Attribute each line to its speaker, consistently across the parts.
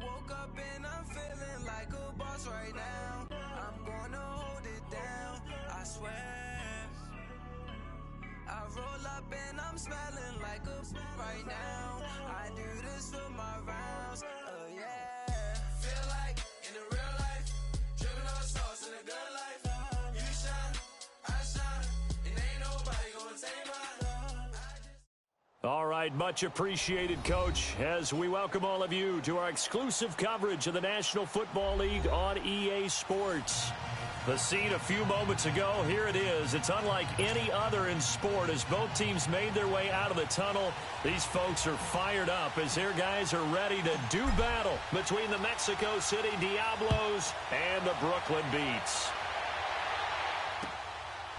Speaker 1: woke up and I'm feeling like a boss right now. I'm gonna hold it down, I swear. I roll up and I'm smelling like a right now. I do this for my rounds, yeah. Feel like in the real life, dripping on sauce in a good life. You shine, I shine, and ain't nobody gonna take mine.
Speaker 2: All right, much appreciated, Coach, as we welcome all of you to our exclusive coverage of the National Football League on EA Sports. The scene a few moments ago, here it is. It's unlike any other in sport as both teams made their way out of the tunnel. These folks are fired up as their guys are ready to do battle between the Mexico City Diablos and the Brooklyn Beats.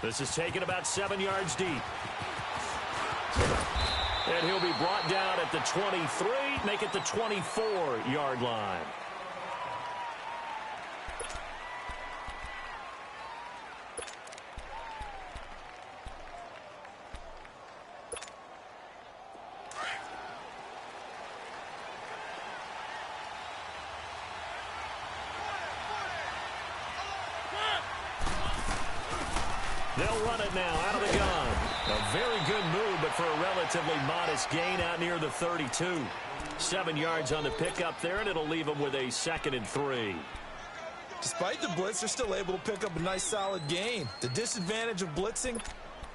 Speaker 2: This is taken about 7 yards deep. And he'll be brought down at the 23, make it the 24-yard line. They'll run it now out of the gun. A very good move, but for a relatively modest gain out near the 32. 7 yards on the pickup there, and it'll leave them with a 2nd and 3.
Speaker 3: Despite the blitz, they're still able to pick up a nice solid gain. The disadvantage of blitzing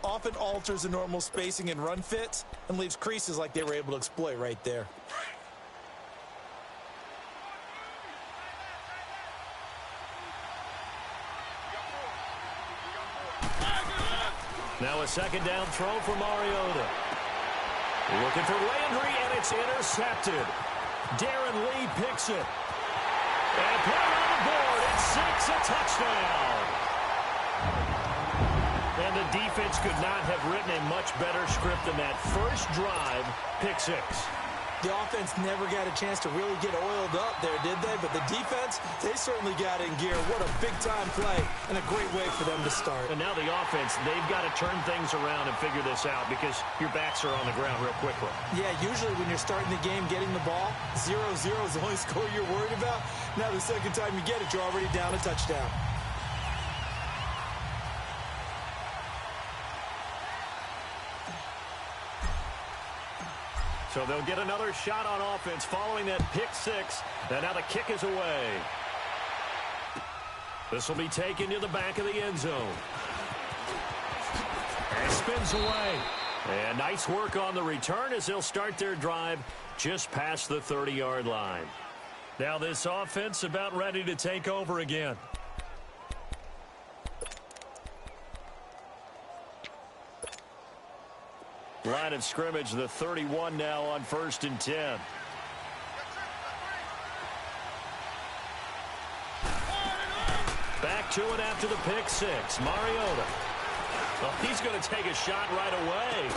Speaker 3: often alters the normal spacing and run fits and leaves creases like they were able to exploit right there.
Speaker 2: Now a 2nd down throw for Mariota. Looking for Landry, and it's intercepted. Darren Lee picks it. And put it on the board. It's 6, a touchdown. And the defense could not have written a much better script than that. First drive, pick 6.
Speaker 3: The offense never got a chance to really get oiled up there, did they? But the defense, they certainly got in gear. What a big-time play and a great way for them to start.
Speaker 2: And now the offense, they've got to turn things around and figure this out because your backs are on the ground real quickly.
Speaker 3: Yeah, usually when you're starting the game getting the ball, 0-0 is the only score you're worried about. Now the second time you get it, you're already down a touchdown.
Speaker 2: So they'll get another shot on offense following that pick 6. And now the kick is away. This will be taken to the back of the end zone. And spins away. And nice work on the return as they'll start their drive just past the 30-yard line. Now this offense about ready to take over again. Line of scrimmage, the 31 now on 1st and 10. Back to it after the pick 6. Mariota. Well, he's going to take a shot right away.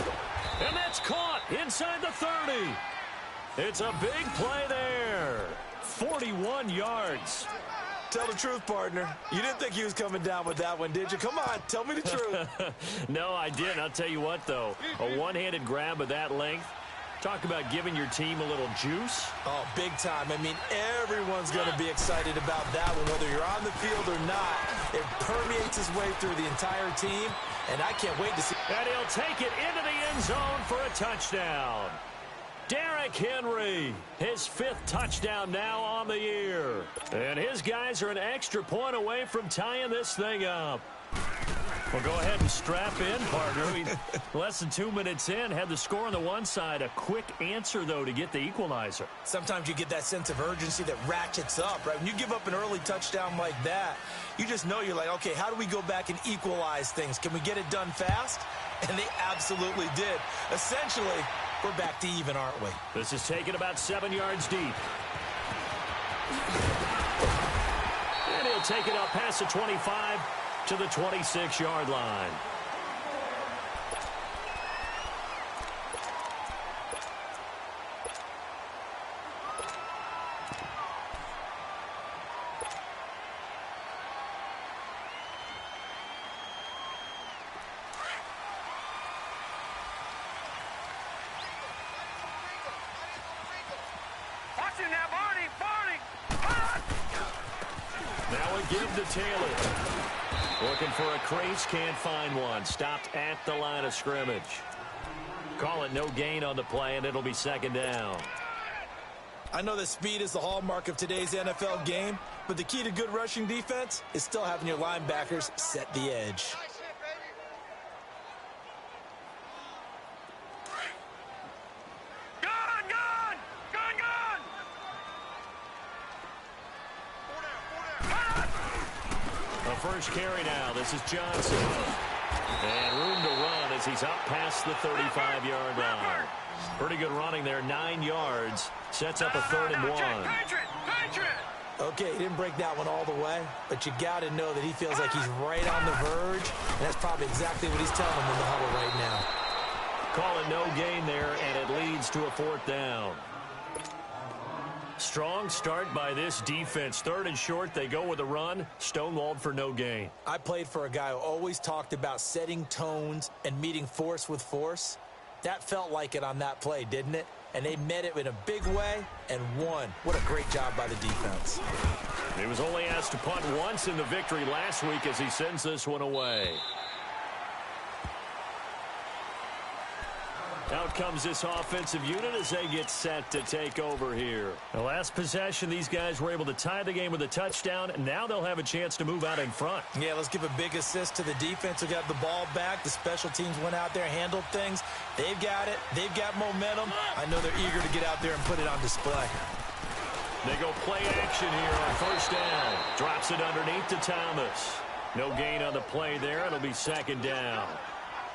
Speaker 2: And that's caught inside the 30. It's a big play there. 41 yards.
Speaker 3: Tell the truth, partner. You didn't think he was coming down with that one, did you? Come on, tell me the truth.
Speaker 2: No, I didn't. I'll tell you what, though. A one-handed grab of that length. Talk about giving your team a little juice.
Speaker 3: Oh, big time. I mean, everyone's going to be excited about that one, whether you're on the field or not. It permeates his way through the entire team, and I can't wait to see.
Speaker 2: And he'll take it into the end zone for a touchdown. Derrick Henry, his 5th touchdown now on the year. And his guys are an extra point away from tying this thing up. Well, go ahead and strap in, partner. Less than 2 minutes in, had the score on the one side. A quick answer, though, to get the equalizer.
Speaker 3: Sometimes you get that sense of urgency that ratchets up, right? When you give up an early touchdown like that, you just know you're like, okay, how do we go back and equalize things? Can we get it done fast? And they absolutely did. Essentially, we're back to even, aren't we?
Speaker 2: This is taken about 7 yards deep. And he'll take it up past the 25 to the 26-yard line.
Speaker 4: Watch it now, Barney!
Speaker 2: Now a give to Taylor. Looking for a crease, can't find one. Stopped at the line of scrimmage. Call it no gain on the play, and it'll be second down.
Speaker 3: I know that speed is the hallmark of today's NFL game, but the key to good rushing defense is still having your linebackers set the edge.
Speaker 2: First carry now. This is Johnson. And room to run as he's up past the 35-yard line. Pretty good running there, 9 yards. Sets up a 3rd and 1.
Speaker 3: Okay, he didn't break that one all the way, but you got to know that he feels like he's right on the verge, and that's probably exactly what he's telling him in the huddle right now.
Speaker 2: Call it no gain there, and it leads to a 4th down. Strong start by this defense. 3rd and short, they go with a run. Stonewalled for no gain.
Speaker 3: I played for a guy who always talked about setting tones and meeting force with force. That felt like it on that play, didn't it? And they met it in a big way and won. What a great job by the defense.
Speaker 2: He was only asked to punt once in the victory last week as he sends this one away. Out comes this offensive unit as they get set to take over here. The last possession, these guys were able to tie the game with a touchdown, and now they'll have a chance to move out in front.
Speaker 3: Yeah, let's give a big assist to the defense who got the ball back. The special teams went out there, handled things. They've got it. They've got momentum. I know they're eager to get out there and put it on display.
Speaker 2: They go play action here on 1st down. Drops it underneath to Thomas. No gain on the play there. It'll be 2nd down.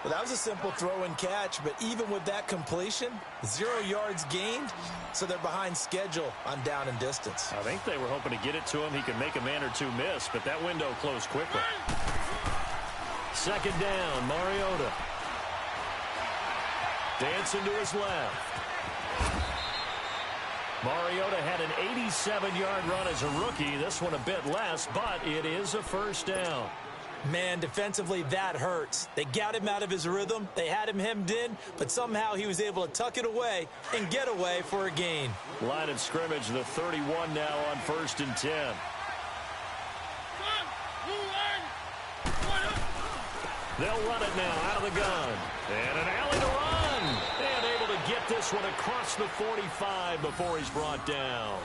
Speaker 3: Well, that was a simple throw and catch, but even with that completion, 0 yards gained, so they're behind schedule on down and distance.
Speaker 2: I think they were hoping to get it to him. He could make a man or two miss, but that window closed quickly. 2nd down, Mariota. Dancing to his left. Mariota had an 87-yard run as a rookie. This one a bit less, but it is a 1st down.
Speaker 3: Man, defensively, that hurts. They got him out of his rhythm. They had him hemmed in, but somehow he was able to tuck it away and get away for a gain.
Speaker 2: Line of scrimmage, the 31 now on 1st and 10. They'll run it now out of the gun. And an alley to run. And able to get this one across the 45 before he's brought down.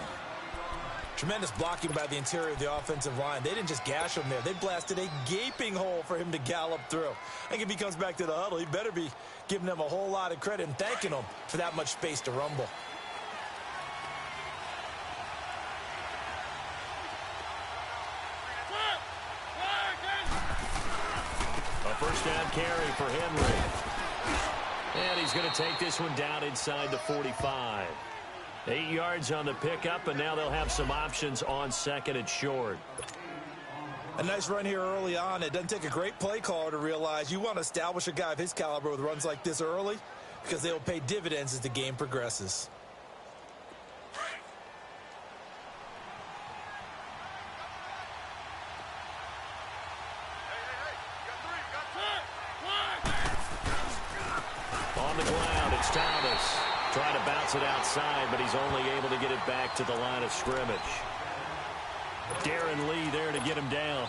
Speaker 3: Tremendous blocking by the interior of the offensive line. They didn't just gash him there. They blasted a gaping hole for him to gallop through. I think if he comes back to the huddle, he better be giving them a whole lot of credit and thanking them for that much space to rumble.
Speaker 2: A 1st down carry for Henry. And he's going to take this one down inside the 45. 8 yards on the pickup, and now they'll have some options on 2nd and short.
Speaker 3: A nice run here early on. It doesn't take a great play caller to realize you want to establish a guy of his caliber with runs like this early because they will pay dividends as the game progresses.
Speaker 2: On the ground, it's Thomas. Trying to bounce it outside, but he's only able to get it back to the line of scrimmage. Darren Lee there to get him down.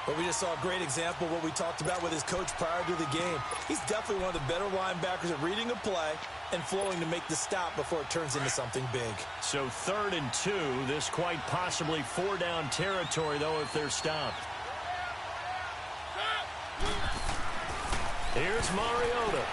Speaker 3: But we just saw a great example of what we talked about with his coach prior to the game. He's definitely one of the better linebackers at reading a play and flowing to make the stop before it turns into something big.
Speaker 2: So 3rd and 2. This quite possibly 4-down territory, though, if they're stopped. Here's Mariota.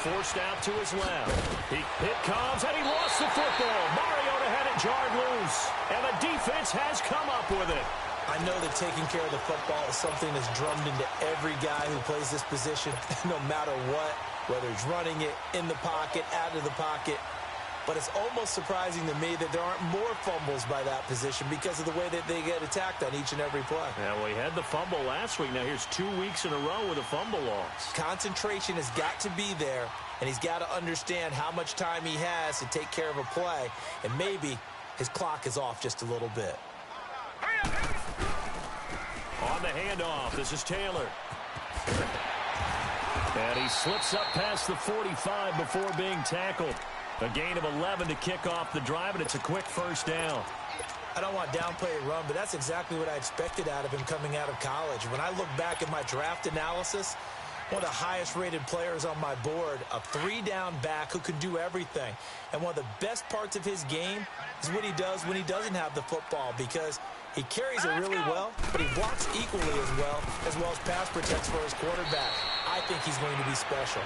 Speaker 2: Forced out to his left. It comes, and he lost the football. Mariota had it jarred loose, and the defense has come up with it.
Speaker 3: I know that taking care of the football is something that's drummed into every guy who plays this position, no matter what, whether it's running it, in the pocket, out of the pocket. But it's almost surprising to me that there aren't more fumbles by that position because of the way that they get attacked on each and every play.
Speaker 2: Yeah, well, he had the fumble last week. Now here's 2 weeks in a row with a fumble loss.
Speaker 3: Concentration has got to be there, and he's got to understand how much time he has to take care of a play, and maybe his clock is off just a little bit.
Speaker 2: On the handoff, this is Taylor. And he slips up past the 45 before being tackled. A gain of 11 to kick off the drive, and it's a quick 1st down.
Speaker 3: I don't want to downplay the run, but that's exactly what I expected out of him coming out of college. When I look back at my draft analysis, one of the highest-rated players on my board, a three-down back who can do everything. And one of the best parts of his game is what he does when he doesn't have the football, because he carries it really well, but he blocks equally as well as pass protects for his quarterback. I think he's going to be special.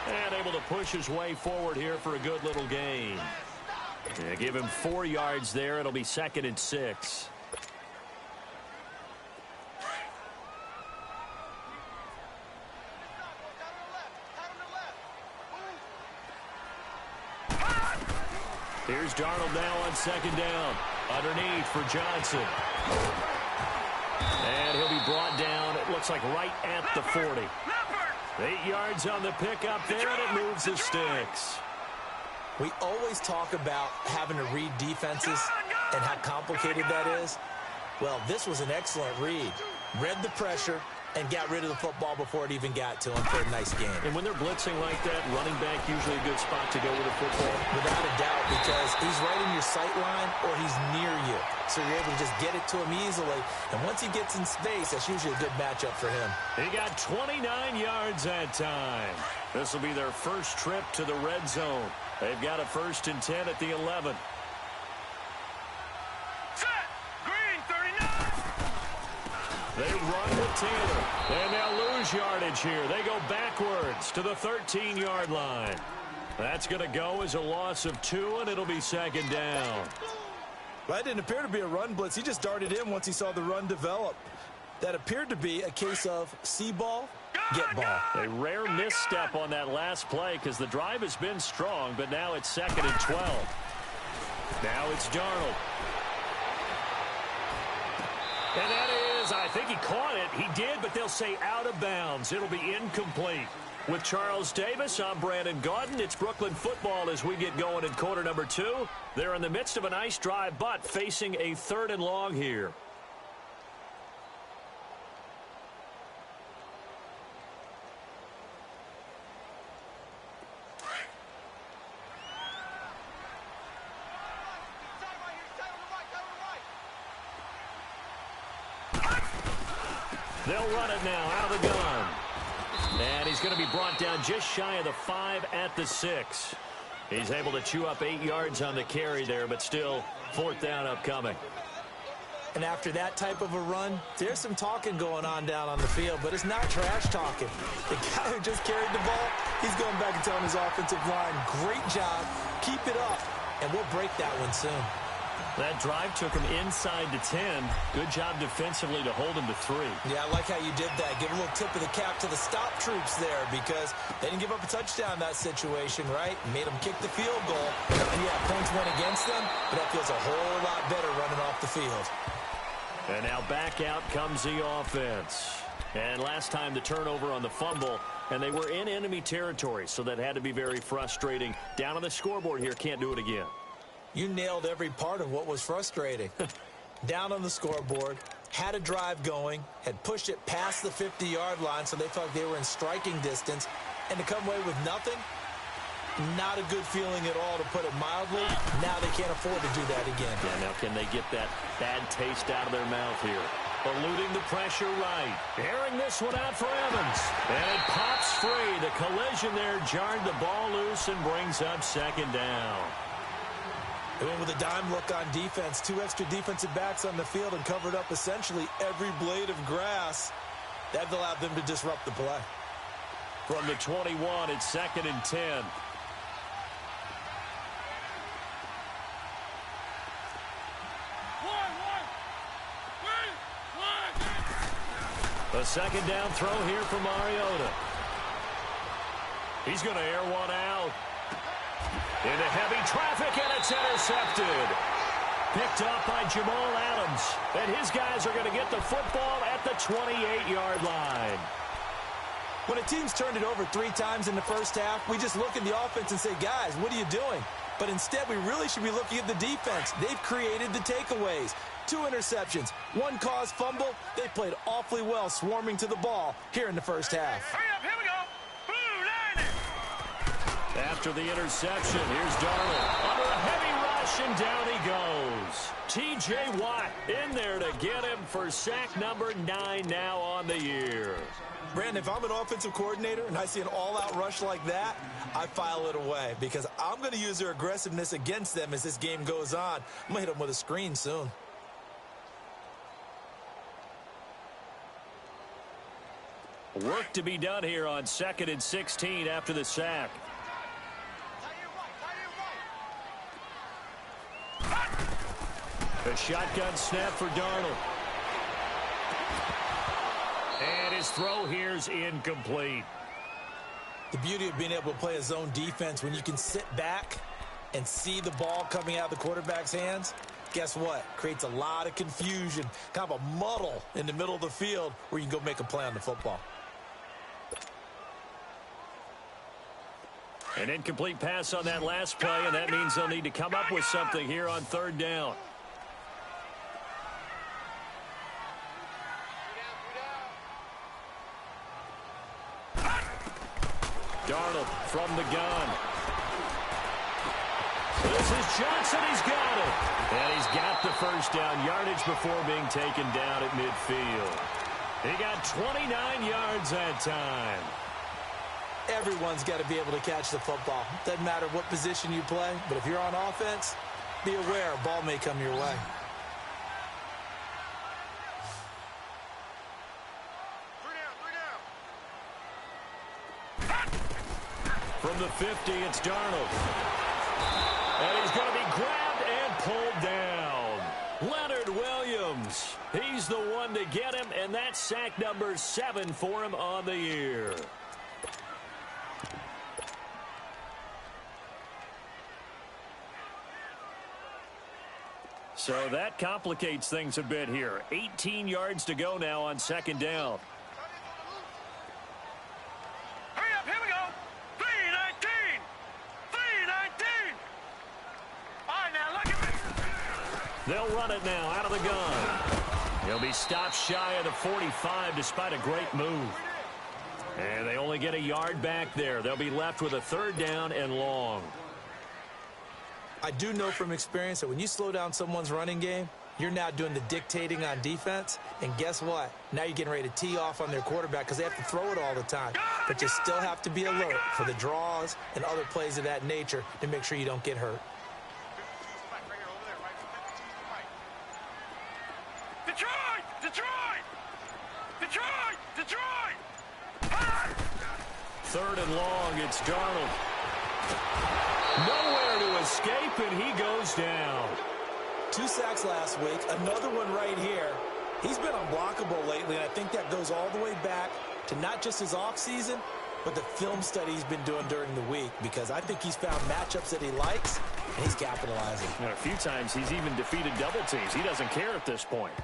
Speaker 2: And able to push his way forward here for a good little gain. Yeah, give him 4 yards there. It'll be 2nd and 6. Here's Darnold now on 2nd down. Underneath for Johnson. And he'll be brought down, it looks like right at the 40. 8 yards on the pickup there, and it moves the sticks.
Speaker 3: We always talk about having to read defenses and how complicated that is. Well, this was an excellent read. Read the pressure and got rid of the football before it even got to him for a nice game.
Speaker 2: And when they're blitzing like that, running back usually a good spot to go with a football?
Speaker 3: Without a doubt, because he's right in your sight line or he's near you. So you're able to just get it to him easily. And once he gets in space, that's usually a good matchup for him.
Speaker 2: He got 29 yards that time. This will be their first trip to the red zone. They've got a 1st and 10 at the 11. They run with Taylor, and they'll lose yardage here. They go backwards to the 13-yard line. That's going to go as a loss of 2, and it'll be 2nd down.
Speaker 3: Well, that didn't appear to be a run blitz. He just darted in once he saw the run develop. That appeared to be a case of see ball, get ball.
Speaker 2: A rare misstep on that last play because the drive has been strong, but now it's 2nd and 12. Now it's Darnold. And that is, I think he caught it. He did, but they'll say out of bounds. It'll be incomplete. With Charles Davis, I'm Brandon Gaudin. It's Brooklyn football as we get going in quarter number 2. They're in the midst of a nice drive, but facing a 3rd and long here. They'll run it now out of the gun. And he's going to be brought down just shy of the 5 at the 6. He's able to chew up 8 yards on the carry there, but still 4th down upcoming.
Speaker 3: And after that type of a run, there's some talking going on down on the field, but it's not trash talking. The guy who just carried the ball, he's going back and telling his offensive line, great job, keep it up, and we'll break that one soon.
Speaker 2: That drive took him inside the 10. Good job defensively to hold him to 3.
Speaker 3: Yeah, I like how you did that. Give a little tip of the cap to the stop troops there because they didn't give up a touchdown in that situation, right? Made them kick the field goal. And yeah, points went against them, but that feels a whole lot better running off the field.
Speaker 2: And now back out comes the offense. And last time the turnover on the fumble, and they were in enemy territory, so that had to be very frustrating. Down on the scoreboard here, can't do it again.
Speaker 3: You nailed every part of what was frustrating. Down on the scoreboard, had a drive going, had pushed it past the 50-yard line so they felt like they were in striking distance, and to come away with nothing, not a good feeling at all, to put it mildly. Now they can't afford to do that again.
Speaker 2: Yeah, now can they get that bad taste out of their mouth here? Eluding the pressure right. Airing this one out for Evans. And it pops free. The collision there jarred the ball loose and brings up 2nd down.
Speaker 3: They went with a dime look on defense. 2 extra defensive backs on the field and covered up essentially every blade of grass. That allowed them to disrupt the play.
Speaker 2: From the 21, it's 2nd and 10. A 2nd down throw here for Mariota. He's going to air one out. Into heavy traffic, and it's intercepted. Picked up by Jamal Adams. And his guys are going to get the football at the 28-yard line.
Speaker 3: When a team's turned it over 3 times in the first half, we just look at the offense and say, guys, what are you doing? But instead, we really should be looking at the defense. They've created the takeaways. 2 interceptions, 1 caused fumble. They played awfully well swarming to the ball here in the first half.
Speaker 4: Hurry up, here we go. Blue line.
Speaker 2: After the interception, here's Darnold. Under a heavy rush, rushing down he goes. T.J. Watt in there to get him for sack number 9 now on the year.
Speaker 3: Brandon, if I'm an offensive coordinator and I see an all-out rush like that, I file it away because I'm going to use their aggressiveness against them as this game goes on. I'm going to hit them with a screen soon.
Speaker 2: Work to be done here on 2nd and 16 after the sack. A shotgun snap for Darnold. And his throw here's incomplete.
Speaker 3: The beauty of being able to play a zone defense when you can sit back and see the ball coming out of the quarterback's hands, guess what? Creates a lot of confusion, kind of a muddle in the middle of the field where you can go make a play on the football.
Speaker 2: An incomplete pass on that last play, and that means they'll need to come up with something here on 3rd down. Darnold from the gun. This is Johnson. He's got it. And he's got the first down yardage before being taken down at midfield. He got 29 yards that time.
Speaker 3: Everyone's got to be able to catch the football. Doesn't matter what position you play, but if you're on offense, be aware a ball may come your way.
Speaker 2: From the 50, it's Darnold. And he's going to be grabbed and pulled down. Leonard Williams. He's the one to get him, and that's sack number 7 for him on the year. So that complicates things a bit here. 18 yards to go now on 2nd down.
Speaker 4: Hurry up, here we go. 3-19. 3-19. All right, now look at me.
Speaker 2: They'll run it now out of the gun. He'll be stopped shy of the 45 despite a great move. And they only get a yard back there. They'll be left with a 3rd down and long.
Speaker 3: I do know from experience that when you slow down someone's running game, you're now doing the dictating on defense. And guess what? Now you're getting ready to tee off on their quarterback because they have to throw it all the time. But you still have to be alert for the draws and other plays of that nature to make sure you don't get hurt.
Speaker 4: Detroit! Detroit! Detroit! Detroit!
Speaker 2: 3rd and long, it's Darnold. Nowhere to escape, and he goes down.
Speaker 3: 2 sacks last week, another one right here. He's been unblockable lately, and I think that goes all the way back to not just his offseason, but the film study he's been doing during the week, because I think he's found matchups that he likes, and he's capitalizing.
Speaker 2: And a few times he's even defeated double teams. He doesn't care at this point.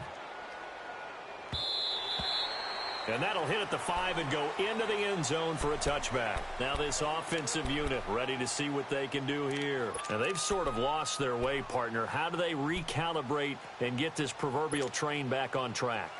Speaker 2: And that'll hit at the 5 and go into the end zone for a touchback. Now this offensive unit ready to see what they can do here. Now they've sort of lost their way, partner. How do they recalibrate and get this proverbial train back on track?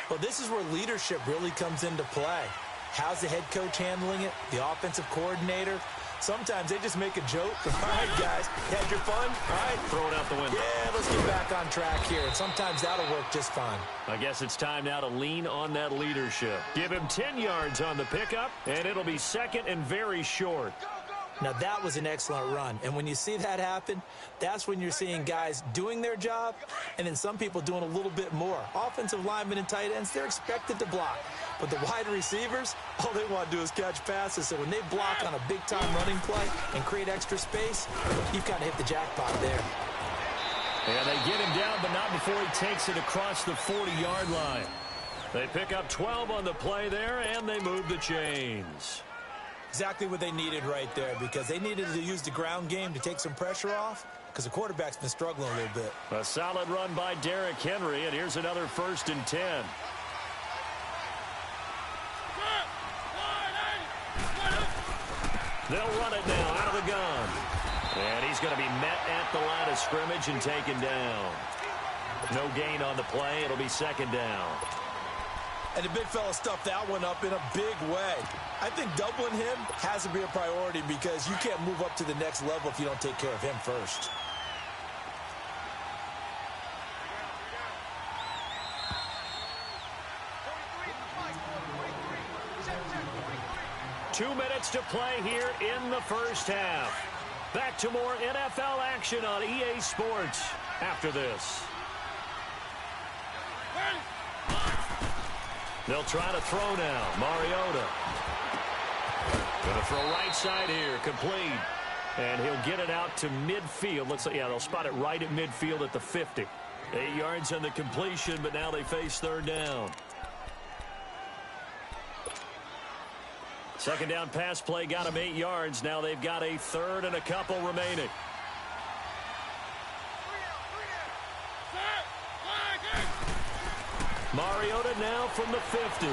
Speaker 3: Well, this is where leadership really comes into play. How's the head coach handling it? The offensive coordinator? Sometimes they just make a joke. All right, guys, you had your fun? All right.
Speaker 2: Throw it out the window.
Speaker 3: Yeah, let's get back on track here. And sometimes that'll work just fine.
Speaker 2: I guess it's time now to lean on that leadership. Give him 10 yards on the pickup, and it'll be 2nd and very short.
Speaker 3: Now, that was an excellent run. And when you see that happen, that's when you're seeing guys doing their job and then some people doing a little bit more. Offensive linemen and tight ends, they're expected to block. But the wide receivers, all they want to do is catch passes. So when they block on a big-time running play and create extra space, you've kind of hit the jackpot there.
Speaker 2: And they get him down, but not before he takes it across the 40-yard line. They pick up 12 on the play there, and they move the chains.
Speaker 3: Exactly what they needed right there, because they needed to use the ground game to take some pressure off, because the quarterback's been struggling a little bit.
Speaker 2: A solid run by Derrick Henry, and here's another 1st and 10. They'll run it now out of the gun. And he's going to be met at the line of scrimmage and taken down. No gain on the play. It'll be 2nd down.
Speaker 3: And the big fella stuffed that one up in a big way. I think doubling him has to be a priority because you can't move up to the next level if you don't take care of him first.
Speaker 2: 2 minutes to play here in the first half. Back to more NFL action on EA Sports after this. They'll try to throw now. Mariota. Going to throw right side here. Complete. And he'll get it out to midfield. Looks like, yeah, they'll spot it right at midfield at the 50. 8 yards on the completion, but now they face third down. Second down pass play got them 8 yards. Now they've got a third and a couple remaining. Mariota now from the 50.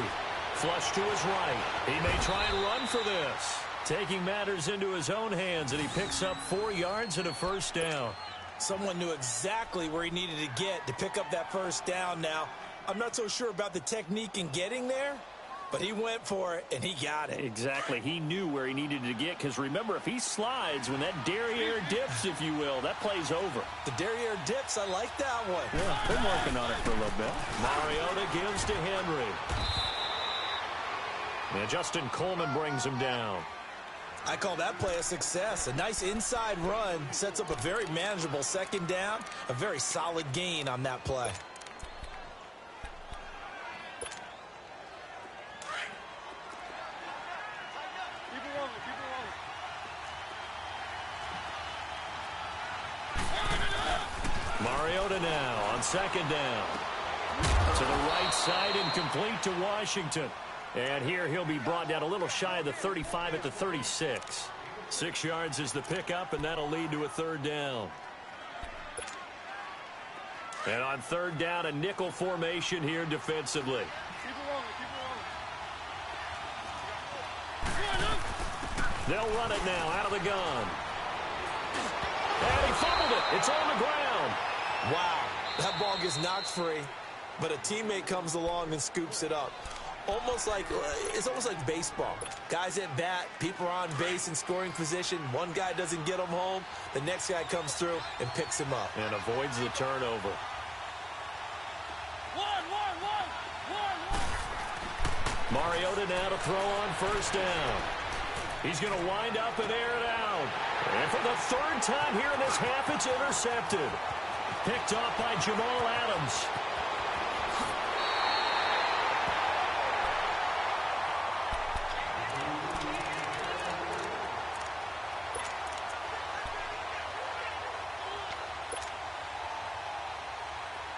Speaker 2: Flush to his right. He may try and run for this. Taking matters into his own hands, and he picks up 4 yards and a first down.
Speaker 3: Someone knew exactly where he needed to get to pick up that first down now. I'm not so sure about the technique in getting there, but he went for it, and he got it.
Speaker 2: Exactly. He knew where he needed to get, because remember, if he slides, when that derriere dips, if you will, that play's over.
Speaker 3: The derriere dips, I like that one.
Speaker 5: Yeah, been working on it for a little bit.
Speaker 2: Mariota gives to Henry. And Justin Coleman brings him down.
Speaker 3: I call that play a success. A nice inside run sets up a very manageable second down, a very solid gain on that play.
Speaker 2: Mariota now on second down. To the right side and complete to Washington. And here he'll be brought down a little shy of the 35 at the 36. 6 yards is the pickup, and that'll lead to a third down. And on third down, a nickel formation here defensively. They'll run it now out of the gun. And he fumbled it. It's on the ground.
Speaker 3: Wow, that ball gets knocked free, but a teammate comes along and scoops it up. It's almost like baseball. Guys at bat, people are on base in scoring position. One guy doesn't get him home. The next guy comes through and picks him up.
Speaker 2: And avoids the turnover. Mariota now to throw on first down. He's going to wind up and air it out. And for the third time here in this half, it's intercepted. Picked off by Jamal Adams.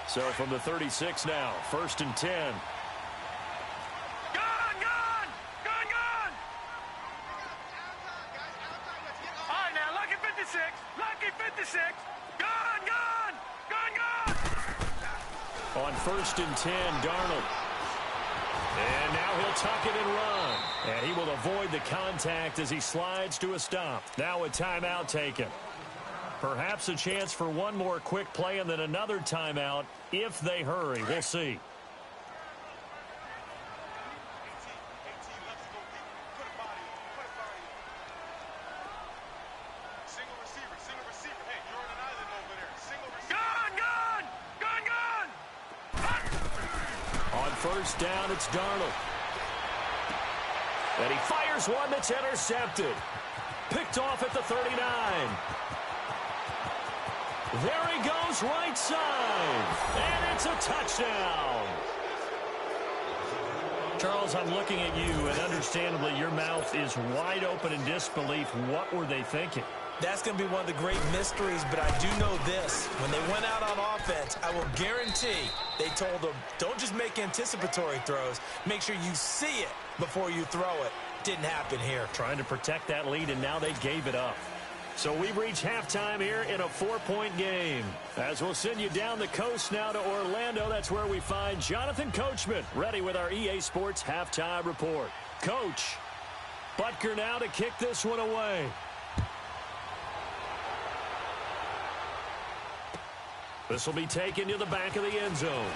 Speaker 2: So from the 36 now, 1st and 10.
Speaker 4: Gun! All right, now, lucky 56. Lucky 56. Gun!
Speaker 2: On 1st and 10, Darnold. And now he'll tuck it and run. And he will avoid the contact as he slides to a stop. Now a timeout taken. Perhaps a chance for one more quick play and then another timeout if they hurry. We'll see. On first down, it's Darnold. And he fires one that's intercepted. Picked off at the 39. There he goes, right side. And it's a touchdown. Charles, I'm looking at you, and understandably, your mouth is wide open in disbelief. What were they thinking?
Speaker 3: That's going to be one of the great mysteries, but I do know this. When they went out on offense, I will guarantee they told them, don't just make anticipatory throws. Make sure you see it before you throw it. Didn't happen here.
Speaker 2: Trying to protect that lead, and now they gave it up. So we've reached halftime here in a 4-point game. As we'll send you down the coast now to Orlando, that's where we find Jonathan Coachman, ready with our EA Sports halftime report. Coach, Butker now to kick this one away. This will be taken to the back of the end zone.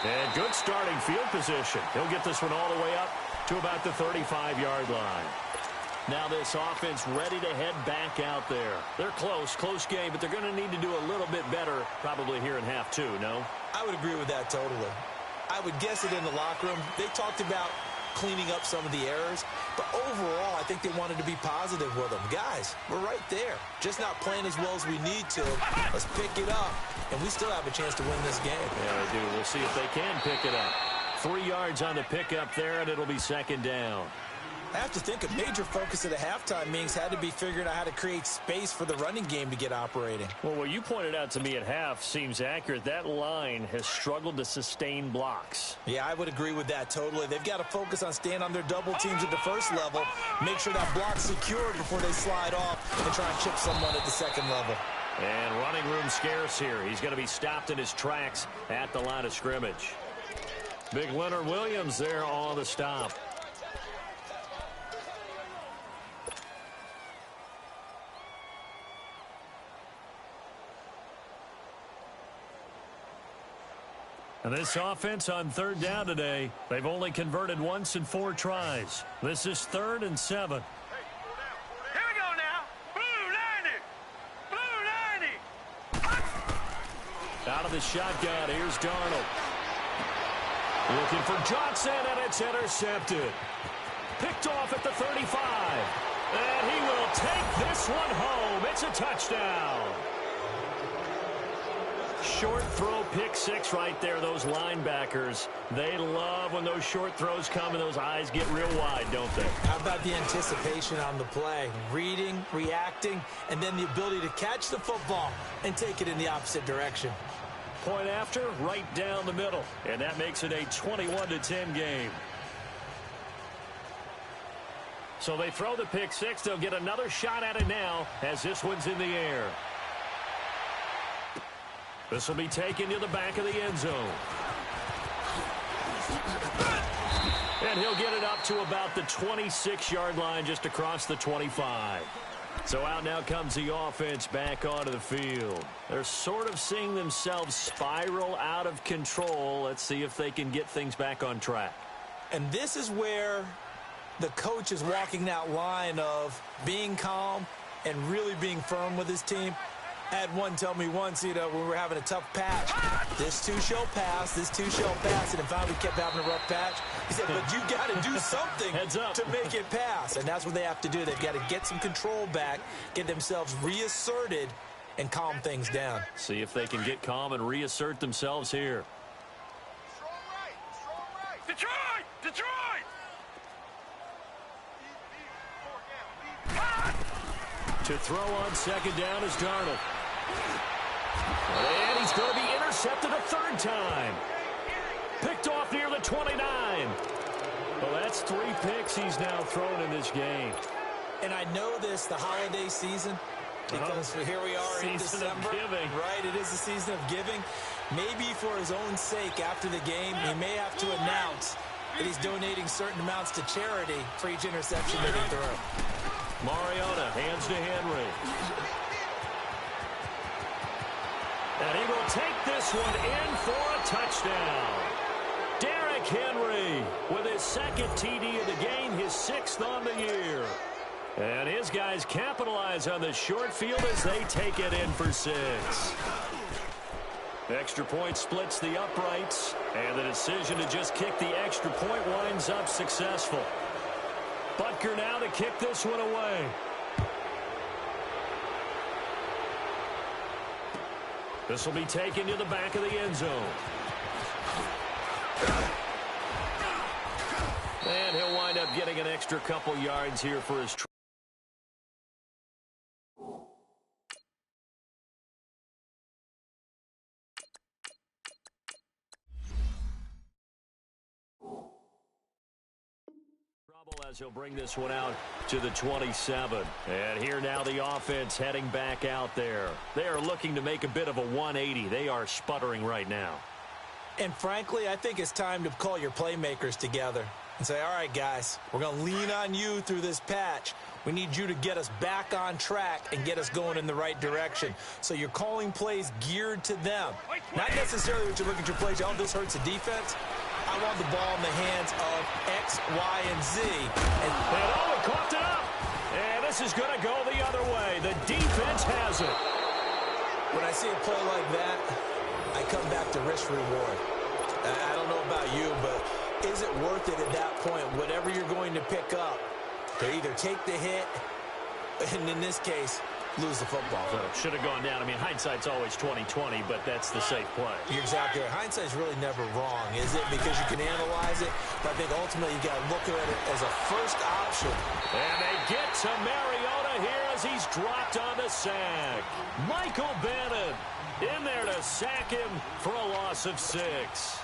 Speaker 2: And good starting field position. He'll get this one all the way up to about the 35-yard line. Now this offense ready to head back out there. They're close game, but they're going to need to do a little bit better probably here in half two, no?
Speaker 3: I would agree with that totally. I would guess it in the locker room. They talked about cleaning up some of the errors, but overall, I think they wanted to be positive with them. Guys, we're right there. Just not playing as well as we need to. Let's pick it up, and we still have a chance to win this game.
Speaker 2: Yeah, they do. We'll see if they can pick it up. 3 yards on the pickup there, and it'll be second down.
Speaker 3: I have to think a major focus at the halftime meetings had to be figuring out how to create space for the running game to get operating.
Speaker 2: Well, what you pointed out to me at half seems accurate. That line has struggled to sustain blocks.
Speaker 3: Yeah, I would agree with that totally. They've got to focus on staying on their double teams at the first level, make sure that block's secured before they slide off and try and chip someone at the second level.
Speaker 2: And running room scarce here. He's going to be stopped in his tracks at the line of scrimmage. Big Leonard Williams there on the stop. And this offense on third down today, they've only converted once in 4 tries. This is 3rd and 7.
Speaker 4: Here we go now. Blue 90. Blue 90.
Speaker 2: Out of the shotgun, here's Darnold. Looking for Johnson, and it's intercepted. Picked off at the 35. And he will take this one home. It's a touchdown. Short throw, pick 6 right there. Those linebackers, they love when those short throws come and those eyes get real wide, don't they?
Speaker 3: How about the anticipation on the play? Reading, reacting, and then the ability to catch the football and take it in the opposite direction.
Speaker 2: Point after, right down the middle. And that makes it a 21-10 game. So they throw the pick 6. They'll get another shot at it now as this one's in the air. This will be taken to the back of the end zone. And he'll get it up to about the 26-yard line, just across the 25. So out now comes the offense back onto the field. They're sort of seeing themselves spiral out of control. Let's see if they can get things back on track.
Speaker 3: And this is where the coach is walking that line of being calm and really being firm with his team. I had one tell me once, when we were having a tough patch, this too shall pass, this too shall pass, and then finally we kept having a rough patch. He said, but you got to do something to make it pass, and that's what they have to do. They've got to get some control back, get themselves reasserted, and calm things down.
Speaker 2: See if they can get calm and reassert themselves here.
Speaker 4: Detroit! Detroit!
Speaker 2: To throw on second down is Darnold. And he's going to be intercepted a 3rd time. Picked off near the 29. Well, that's 3 picks he's now thrown in this game.
Speaker 3: And I know this, the holiday season, because here we are in December.
Speaker 2: Giving.
Speaker 3: Right, it is the season of giving. Maybe for his own sake after the game, he may have to announce that he's donating certain amounts to charity for each interception that he throws.
Speaker 2: Mariota hands to Henry. And he will take this one in for a touchdown. Derrick Henry with his 2nd TD of the game, his 6th on the year. And his guys capitalize on the short field as they take it in for 6. Extra point splits the uprights, and the decision to just kick the extra point winds up successful. Butker now to kick this one away. This will be taken to the back of the end zone. And he'll wind up getting an extra couple yards here for his trouble. As he'll bring this one out to the 27. And here now the offense heading back out there. They are looking to make a bit of a 180. They are sputtering right now.
Speaker 3: And frankly, I think it's time to call your playmakers together and say, all right, guys, we're going to lean on you through this patch. We need you to get us back on track and get us going in the right direction. So you're calling plays geared to them. Not necessarily what you look at your plays, oh, this hurts the defense. I want the ball in the hands of X, Y, and Z. And
Speaker 2: he coughed it up. And this is going to go the other way. The defense has it.
Speaker 3: When I see a play like that, I come back to risk reward. I don't know about you, but is it worth it at that point, whatever you're going to pick up, to either take the hit, and in this case, lose the football?
Speaker 2: So should have gone down. I mean, hindsight's always 20/20, but that's the safe play.
Speaker 3: You're exactly right. Hindsight's really never wrong, is it? Because you can analyze it, but I think ultimately you got to look at it as a first option.
Speaker 2: And they get to Mariota here as he's dropped on the sack. Michael Bannon in there to sack him for a loss of 6.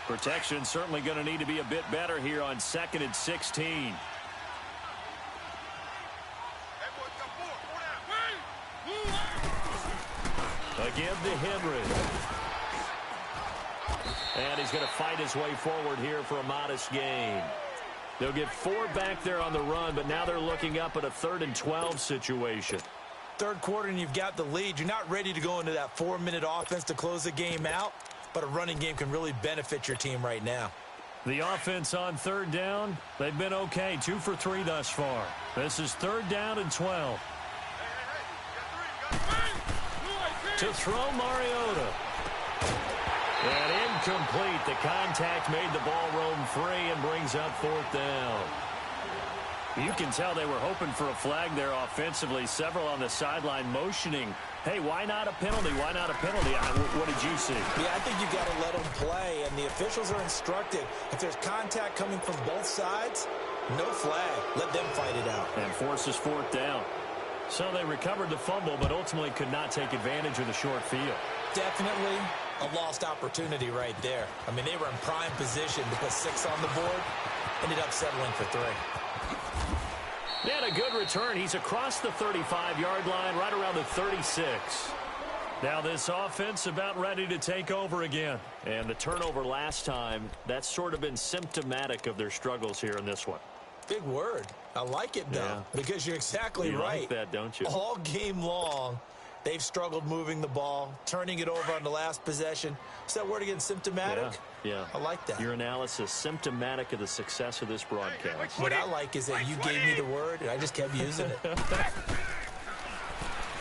Speaker 2: Protection certainly going to need to be a bit better here on 2nd and 16. Again to Henry. And he's going to fight his way forward here for a modest gain. They'll get 4 back there on the run, but now they're looking up at a 3rd and 12 situation.
Speaker 3: Third quarter and you've got the lead. You're not ready to go into that 4-minute offense to close the game out, but a running game can really benefit your team right now.
Speaker 2: The offense on 3rd down, they've been okay. 2 for 3 thus far. This is 3rd down and 12. To throw Mariota. And incomplete. The contact made the ball roam free and brings up 4th down. You can tell they were hoping for a flag there offensively. Several on the sideline motioning, hey, why not a penalty? Why not a penalty? What did you see?
Speaker 3: Yeah, I think you got to let them play, and the officials are instructed. If there's contact coming from both sides, no flag. Let them fight it out.
Speaker 2: And forces 4th down. So they recovered the fumble, but ultimately could not take advantage of the short field.
Speaker 3: Definitely a lost opportunity right there. I mean, they were in prime position to put 6 on the board. Ended up settling for 3.
Speaker 2: And a good return. He's across the 35-yard line, right around the 36. Now this offense about ready to take over again. And the turnover last time, that's sort of been symptomatic of their struggles here in this one.
Speaker 3: Big word. I like it, though, because you're exactly
Speaker 2: you
Speaker 3: right.
Speaker 2: Like that, don't you?
Speaker 3: All game long, they've struggled moving the ball, turning it over on the last possession. Is that word again, symptomatic?
Speaker 2: Yeah.
Speaker 3: I like that.
Speaker 2: Your analysis, symptomatic of the success of this broadcast.
Speaker 3: What I like is that you gave me the word, and I just kept using it.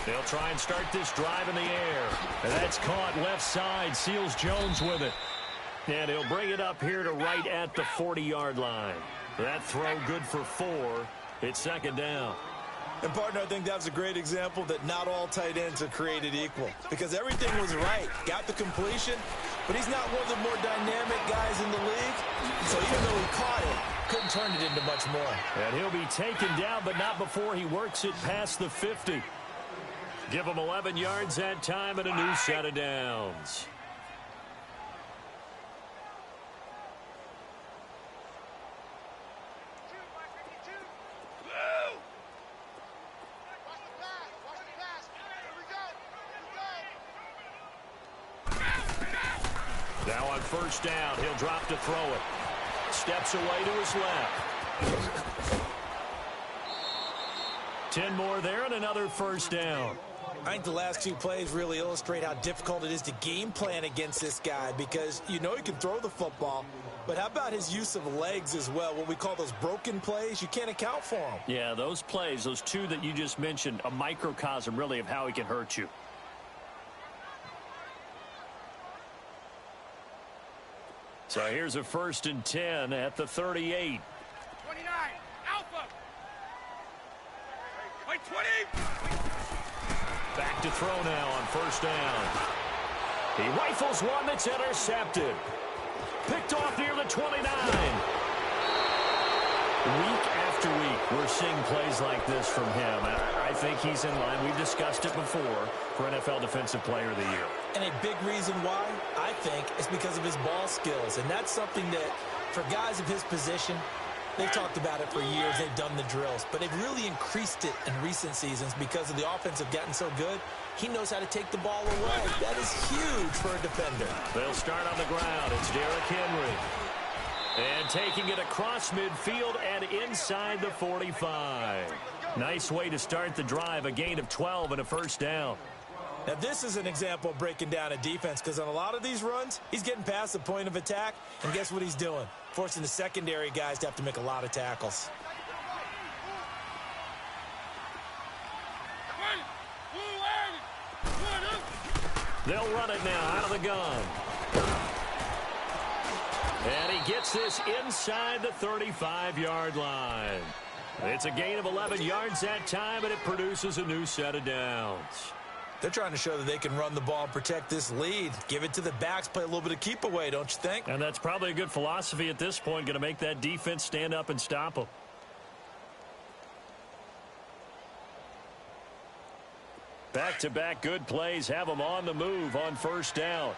Speaker 2: They'll try and start this drive in the air. And that's caught left side. Seals Jones with it. And he'll bring it up here to right at the 40-yard line. That throw good for 4. It's 2nd down.
Speaker 3: And, partner, I think that was a great example that not all tight ends are created equal. Because everything was right. Got the completion, but he's not one of the more dynamic guys in the league. So even though he caught it, couldn't turn it into much more.
Speaker 2: And he'll be taken down, but not before he works it past the 50. Give him 11 yards that time and a new set of downs. Now on 1st down, he'll drop to throw it. Steps away to his left. 10 more there and another 1st down.
Speaker 3: I think the last 2 plays really illustrate how difficult it is to game plan against this guy because you know he can throw the football, but how about his use of legs as well? What we call those broken plays, you can't account for them.
Speaker 2: Yeah, those plays, those 2 that you just mentioned, a microcosm really of how he can hurt you. So here's a 1st and 10 at the 38.
Speaker 4: 29, Alpha. Wait, 20.
Speaker 2: Back to throw now on 1st down. He rifles one that's intercepted. Picked off near the 29. Week after week, we're seeing plays like this from him. I think he's in line. We've discussed it before for NFL Defensive Player of the Year.
Speaker 3: And a big reason why, I think, is because of his ball skills. And that's something that, for guys of his position, they've talked about it for years. They've done the drills. But they've really increased it in recent seasons because of the offense have gotten so good. He knows how to take the ball away. That is huge for a defender.
Speaker 2: They'll start on the ground. It's Derrick Henry. And taking it across midfield and inside the 45. Nice way to start the drive. A gain of 12 and a 1st down.
Speaker 3: Now, this is an example of breaking down a defense because on a lot of these runs, he's getting past the point of attack, and guess what he's doing? Forcing the secondary guys to have to make a lot of tackles.
Speaker 2: They'll run it now out of the gun. And he gets this inside the 35-yard line. It's a gain of 11 yards that time, and it produces a new set of downs.
Speaker 3: They're trying to show that they can run the ball and protect this lead. Give it to the backs, play a little bit of keep away, don't you think?
Speaker 2: And that's probably a good philosophy at this point, going to make that defense stand up and stop them. Back-to-back good plays have them on the move on first down.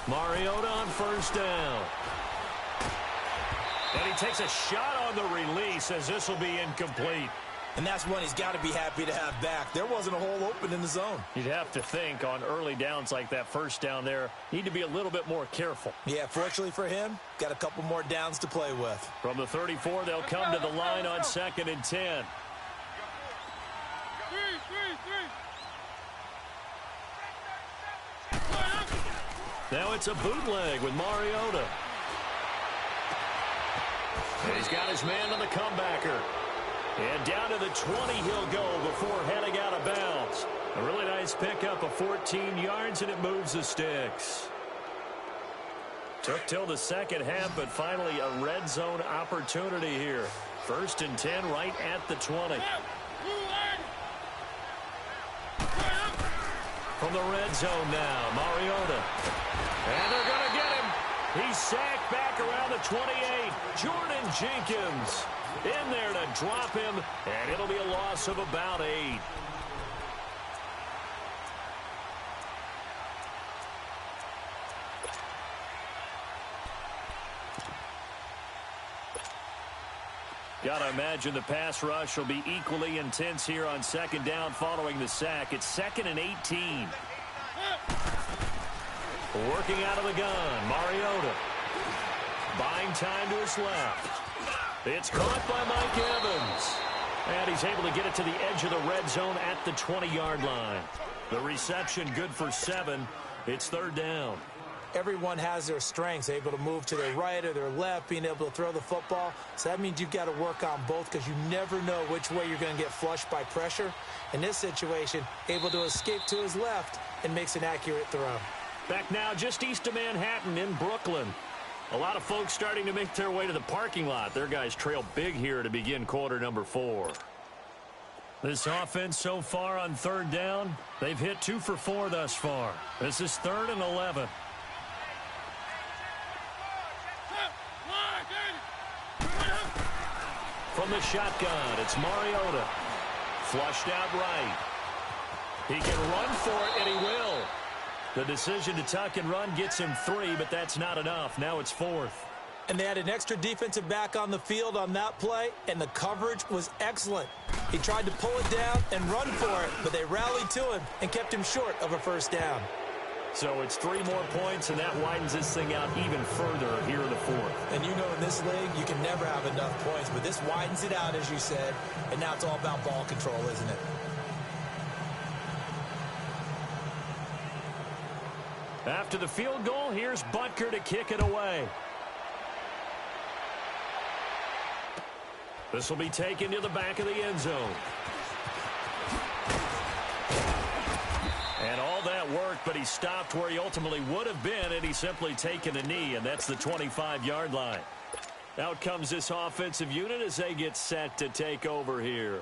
Speaker 2: Mariota on first down. And he takes a shot on the release as this will be incomplete.
Speaker 3: And that's one he's got to be happy to have back. There wasn't a hole open in the zone.
Speaker 2: You'd have to think on early downs like that first down there, need to be a little bit more careful.
Speaker 3: Yeah, fortunately for him, got a couple more downs to play with.
Speaker 2: From the 34, they'll come to the line on 2nd and 10. Now it's a bootleg with Mariota. And he's got his man on the comebacker. And down to the 20 he'll go before heading out of bounds. A really nice pickup of 14 yards, and it moves the sticks. Took till the second half, but finally a red zone opportunity here. 1st and 10 right at the 20. From the red zone now, Mariota. And they're going to get him. He's sacked back around the 28. Jordan Jenkins in there to drop him, and it'll be a loss of about 8. Got to imagine the pass rush will be equally intense here on 2nd down following the sack. It's 2nd and 18. Working out of the gun, Mariota. Buying time to his left. It's caught by Mike Evans. And he's able to get it to the edge of the red zone at the 20-yard line. The reception good for 7. It's 3rd down.
Speaker 3: Everyone has their strengths, able to move to their right or their left, being able to throw the football. So that means you've got to work on both because you never know which way you're going to get flushed by pressure. In this situation, able to escape to his left and makes an accurate throw.
Speaker 2: Back now just east of Manhattan in Brooklyn. A lot of folks starting to make their way to the parking lot. Their guys trail big here to begin quarter number 4. This offense so far on 3rd down, they've hit 2 for 4 thus far. This is 3rd and 11. From the shotgun, it's Mariota. Flushed out right. He can run for it, and he will. The decision to tuck and run gets him 3, but that's not enough. Now it's 4th.
Speaker 3: And they had an extra defensive back on the field on that play, and the coverage was excellent. He tried to pull it down and run for it, but they rallied to him and kept him short of a first down.
Speaker 2: So it's 3 more points, and that widens this thing out even further here in the 4th.
Speaker 3: And you know in this league, you can never have enough points, but this widens it out, as you said, and now it's all about ball control, isn't it?
Speaker 2: After the field goal, here's Butker to kick it away. This will be taken to the back of the end zone. And all that worked, but he stopped where he ultimately would have been, and he's simply taken a knee, and that's the 25-yard line. Out comes this offensive unit as they get set to take over here.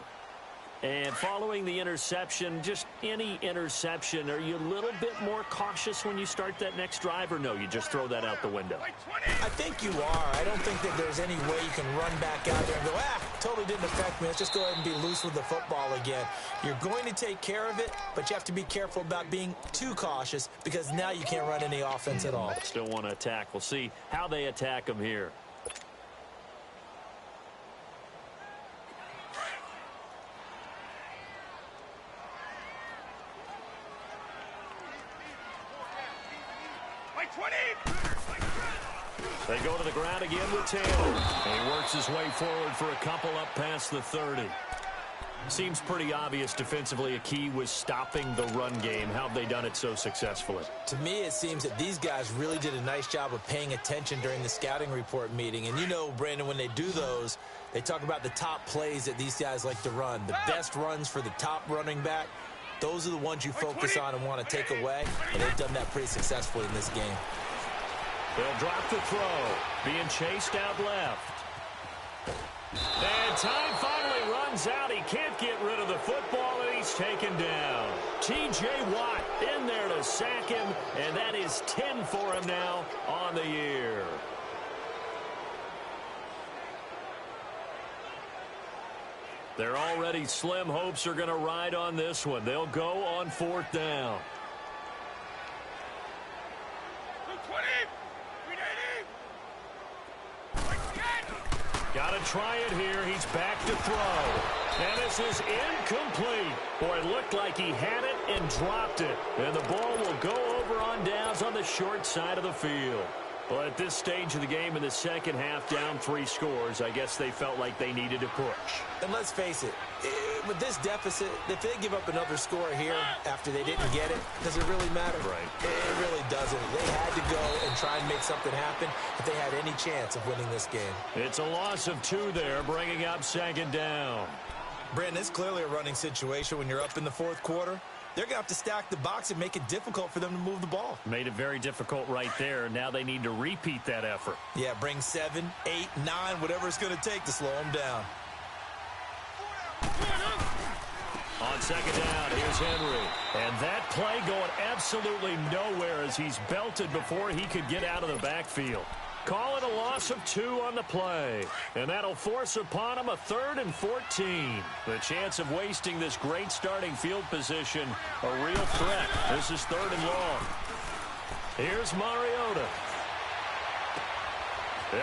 Speaker 2: And following the interception, just any interception, are you a little bit more cautious when you start that next drive, or no, you just throw that out the window?
Speaker 3: I think you are. I don't think that there's any way you can run back out there and go, totally didn't affect me. Let's just go ahead and be loose with the football again. You're going to take care of it, but you have to be careful about being too cautious because now you can't run any offense at all.
Speaker 2: Still want to attack. We'll see how they attack them here. They go to the ground again with Taylor. And he works his way forward for a couple up past the 30. Seems pretty obvious defensively a key was stopping the run game. How have they done it so successfully?
Speaker 3: To me, it seems that these guys really did a nice job of paying attention during the scouting report meeting. And you know, Brandon, when they do those, They talk about the top plays that these guys like to run, the best runs for the top running back. Those are the ones you focus on and want to take away, and they've done that pretty successfully in this game.
Speaker 2: They'll drop the throw, being chased out left. And time finally runs out. He can't get rid of the football, and he's taken down. T.J. Watt in there to sack him, and that is 10 for him now on the year. Their already slim hopes are going to ride on this one. They'll go on 4th down. Got to try it here. He's back to throw. And this is incomplete. Boy, it looked like he had it and dropped it. And the ball will go over on downs on the short side of the field. Well, at this stage of the game in the second half, down 3 scores, I guess they felt like they needed to push.
Speaker 3: And let's face it, with this deficit, if they give up another score here after they didn't get it, does it really matter?
Speaker 2: Right.
Speaker 3: It really doesn't. They had to go and try and make something happen if they had any chance of winning this game.
Speaker 2: It's a loss of 2 there, bringing up 2nd down.
Speaker 3: Brandon, it's clearly a running situation when you're up in the 4th quarter. They're going to have to stack the box and make it difficult for them to move the ball.
Speaker 2: Made it very difficult right there. Now they need to repeat that effort.
Speaker 3: Yeah, bring 7, 8, 9, whatever it's going to take to slow them down.
Speaker 2: On 2nd down, here's Henry. And that play going absolutely nowhere as he's belted before he could get out of the backfield. Call it a loss of 2 on the play. And that'll force upon him a 3rd and 14. The chance of wasting this great starting field position, a real threat. This is 3rd and long. Here's Mariota.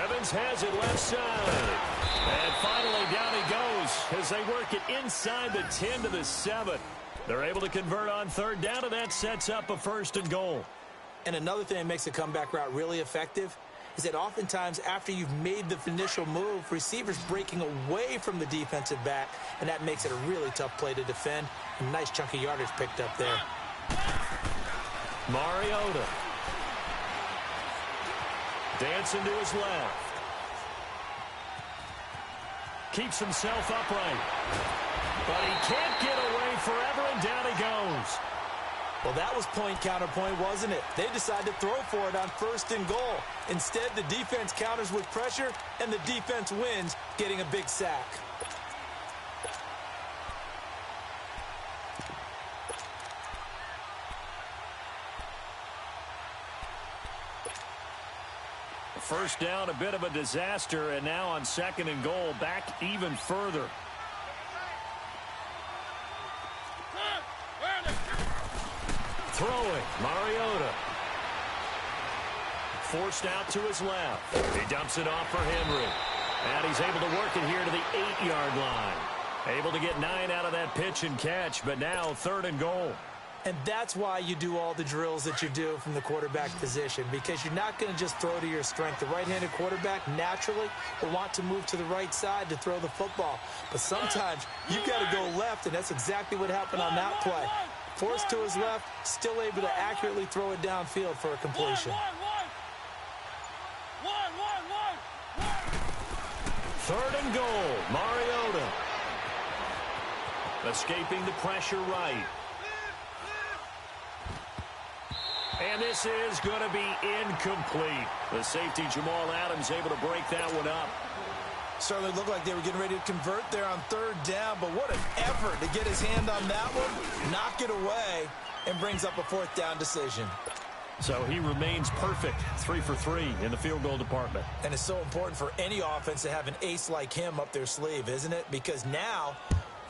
Speaker 2: Evans has it left side. And finally down he goes as they work it inside the 10 to the 7. They're able to convert on 3rd down, and that sets up a 1st and goal.
Speaker 3: And another thing that makes the comeback route really effective is that oftentimes after you've made the initial move, receivers breaking away from the defensive back, and that makes it a really tough play to defend. A nice chunk of yardage picked up there.
Speaker 2: Mariota. Dancing to his left. Keeps himself upright. But he can't get away forever, and down he goes.
Speaker 3: Well, that was point counterpoint, wasn't it? They decided to throw for it on 1st and goal. Instead, the defense counters with pressure, and the defense wins, getting a big sack.
Speaker 2: First down, a bit of a disaster, and now on 2nd and goal, back even further. Throwing, Mariota. Forced out to his left. He dumps it off for Henry. And he's able to work it here to the 8-yard line. Able to get 9 out of that pitch and catch, but now 3rd and goal.
Speaker 3: And that's why you do all the drills that you do from the quarterback position, because you're not going to just throw to your strength. The right-handed quarterback naturally will want to move to the right side to throw the football. But sometimes you've got to go left, and that's exactly what happened on that play. Forced to his left, still able to accurately throw it downfield for a completion.
Speaker 2: 3rd and goal, Mariota. Escaping the pressure right. And this is going to be incomplete. The safety, Jamal Adams, able to break that one up.
Speaker 3: Certainly looked like they were getting ready to convert there on 3rd down, but what an effort to get his hand on that one, knock it away, and brings up a 4th down decision.
Speaker 2: So he remains perfect, 3 for 3 in the field goal department.
Speaker 3: And it's so important for any offense to have an ace like him up their sleeve, isn't it? Because now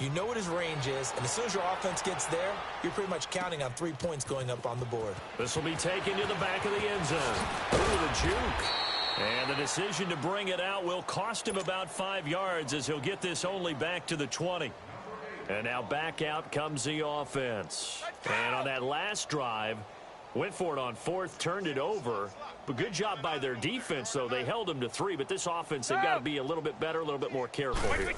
Speaker 3: you know what his range is, and as soon as your offense gets there, you're pretty much counting on 3 points going up on the board.
Speaker 2: This will be taken to the back of the end zone. Ooh, the juke. And the decision to bring it out will cost him about 5 yards as he'll get this only back to the 20. And now back out comes the offense. And on that last drive, went for it on 4th, turned it over. But good job by their defense, though. They held them to 3, but this offense, they've got to be a little bit better, a little bit more careful here.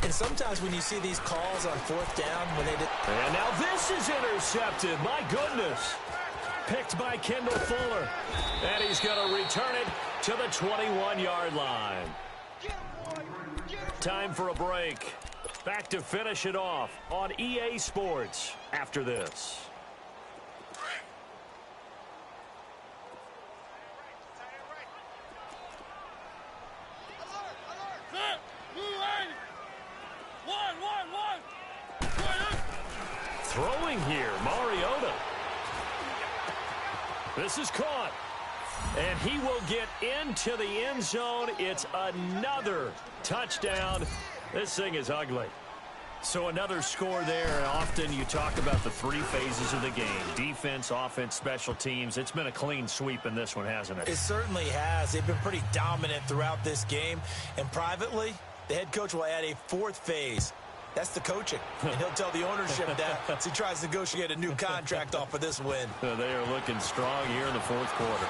Speaker 3: And sometimes when you see these calls on 4th down, when they did...
Speaker 2: And now this is intercepted. My goodness. Picked by Kendall Fuller. And he's going to return it to the 21-yard line. Time for a break. Back to finish it off on EA Sports after this. Throwing here, Mariota. This is caught. And he will get into the end zone. It's another touchdown. This thing is ugly. So another score there. Often you talk about the three phases of the game. Defense, offense, special teams. It's been a clean sweep in this one, hasn't it?
Speaker 3: It certainly has. They've been pretty dominant throughout this game. And privately, the head coach will add a fourth phase. That's the coaching. And he'll tell the ownership that as he tries to negotiate a new contract off of this win.
Speaker 2: They are looking strong here in the fourth quarter.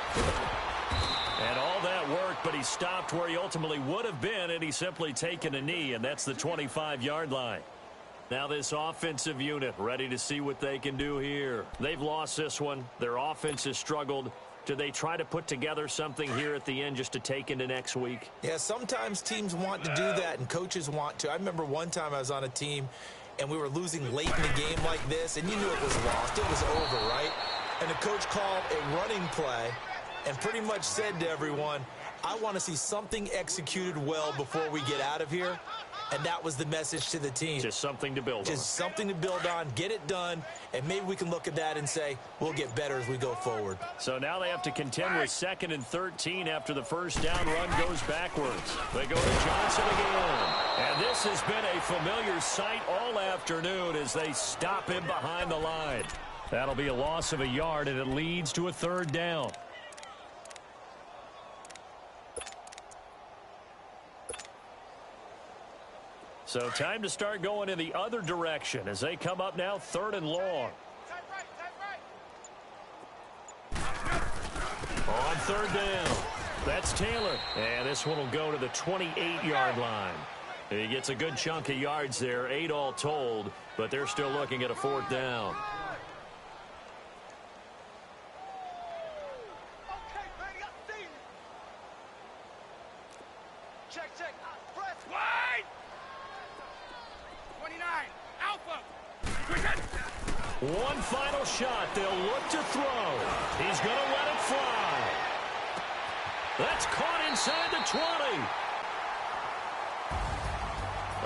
Speaker 2: And all that work, but he stopped where he ultimately would have been, and he's simply taken a knee, and that's the 25-yard line. Now this offensive unit ready to see what they can do here. They've lost this one. Their offense has struggled. Do they try to put together something here at the end just to take into next week?
Speaker 3: Yeah, sometimes teams want to do that and coaches want to. I remember one time I was on a team and we were losing late in the game like this, and you knew it was lost. It was over, right? And the coach called a running play and pretty much said to everyone, I want to see something executed well before we get out of here. And that was the message to the team.
Speaker 2: Just something to build on.
Speaker 3: Just something to build on, get it done, and maybe we can look at that and say, we'll get better as we go forward.
Speaker 2: So now they have to contend with 2nd and 13 after the first down run goes backwards. They go to Johnson again. And this has been a familiar sight all afternoon as they stop him behind the line. That'll be a loss of a yard, and it leads to a 3rd down. So time to start going in the other direction as they come up now 3rd and long. On 3rd down, that's Taylor. And this one will go to the 28-yard line. He gets a good chunk of yards there, 8 all told, but they're still looking at a 4th down. One final shot. They'll look to throw. He's going to let it fly. That's caught inside the 20.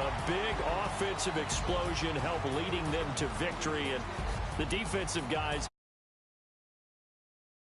Speaker 2: A big offensive explosion helped leading them to victory, and the defensive guys